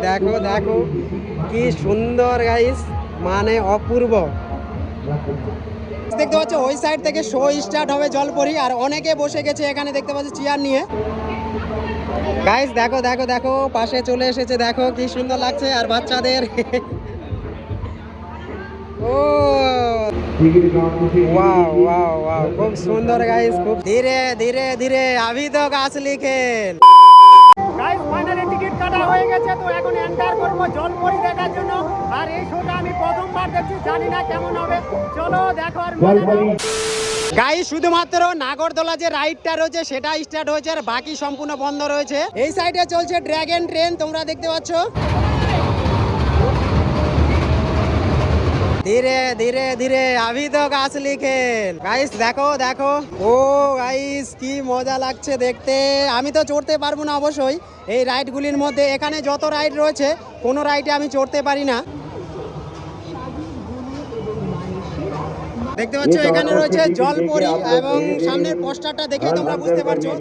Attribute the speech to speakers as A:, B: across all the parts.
A: দেখো দেখো কি সুন্দর গাইস, মানে অপূর্ব। দেখতে পাচ্ছ ওই সাইড থেকে শো স্টার্ট হবে জলপরি, আর অনেকে বসে গেছে এখানে দেখতে পাচ্ছ চেয়ার নিয়ে। গাইস দেখো দেখো দেখো পাশে চলে এসেছে, দেখো কি সুন্দর লাগছে, আর বাচ্চাদের ও ওয়াও ওয়াও ওয়াও, খুব সুন্দর গাইস, খুব ধীরে ধীরে ধীরে আভি তো আসলি খেল। গাইস ফাইনালি টিকিট কাটা হয়ে গেছে, তো এখন এন্টার করব জলপরি দেখার জন্য। আর এই শোটা আমি প্রথমবার দেখছি, জানি না কেমন হবে, চলো দেখো আর মজা নাও। গাইস শুধুমাত্র নাগরদোলা যে রাইডটা রয়েছে সেটা স্টার্ট হয়েছে, আর বাকি সম্পূর্ণ বন্ধ রয়েছে। এই সাইডে চলছে ড্রাগন ট্রেন, তোমরা দেখতে পাচ্ছ। ধীরে ধীরে ধীরে আভি তো আসলি খেল। গাইস দেখো দেখো, ও গাইস কি মজা লাগছে দেখতে। আমি তো চড়তে পারবো না অবশ্যই এই রাইডগুলির মধ্যে, এখানে যত রাইড রয়েছে কোনো রাইডে আমি চড়তে পারি না। দেখতে পাচ্ছ এখানে রয়েছে জলপরি, এবং সামনের পোস্টারটা দেখে তোমরা বুঝতে পারছো।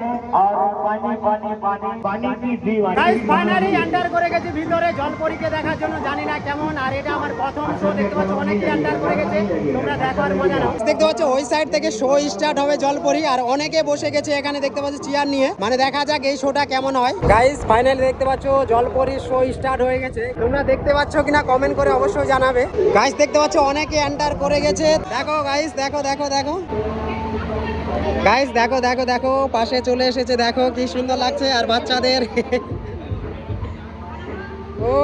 A: গাইস ফাইনালি এন্টার করে গেছে ভিতরে জলপরিকে দেখার জন্য, জানি না কেমন। আর এটা আমার প্রথম শো, দেখতে পাচ্ছ অনেকেই এন্টার করে গেছে, তোমরা দেখো আর মজা নাও। দেখতে পাচ্ছ ওই সাইড থেকে শো স্টার্ট হবে জলপরি, আর অনেকে বসে গেছে এখানে দেখতে পাচ্ছ চেয়ার নিয়ে, মানে দেখা যাক এই শোটা কেমন হয়। গাইস ফাইনালি দেখতে পাচ্ছ জলপরির শো স্টার্ট হয়ে গেছে, তোমরা দেখতে পাচ্ছ কিনা কমেন্ট করে অবশ্যই জানাবে। গাইস দেখতে পাচ্ছ অনেকে এন্টার করে গেছে, দেখো গাইস দেখো দেখো দেখো। গাইস দেখো দেখো দেখো পাশে চলে এসেছে, দেখো কি সুন্দর লাগছে, আর বাচ্চাদের ও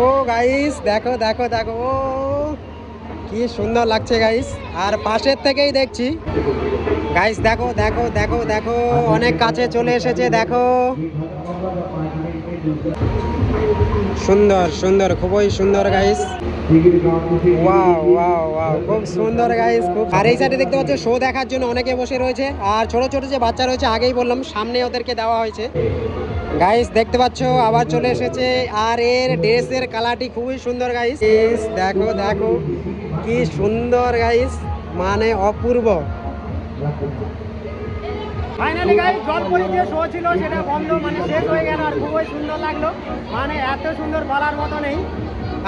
A: ও গাইস দেখো দেখো দেখো, ও কি সুন্দর লাগছে গাইস, আর পাশের থেকেই দেখছি। গাইস দেখো দেখো দেখো দেখো অনেক কাছে চলে এসেছে, দেখো সুন্দর সুন্দর, খুবই সুন্দর গাইস। ওয়াও ওয়াও ওয়াও, খুব সুন্দর গাইস, খুব। আর এই সাইডে দেখতে পাচ্ছ শো দেখার জন্য অনেকে বসে রয়েছে, আর ছোট ছোট যে বাচ্চা রয়েছে আগেই বললাম সামনে ওদেরকে দেওয়া হয়েছে। গাইস দেখতে পাচ্ছ আবার চলে এসেছে, আর এর ড্রেসের কালারটি খুবই সুন্দর গাইস। দেখো দেখো কি সুন্দর গাইস, মানে অপূর্ব। ফাইনালি গাইস জলপরি যে শো ছিল সেটা বন্ধ, মানে শেষ হয়ে গেল, আর খুবই সুন্দর লাগলো, মানে এত সুন্দর বলার মতো নেই।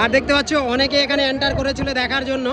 A: আর দেখতে পাচ্ছ অনেকে এখানে এন্টার করেছিল দেখার জন্য।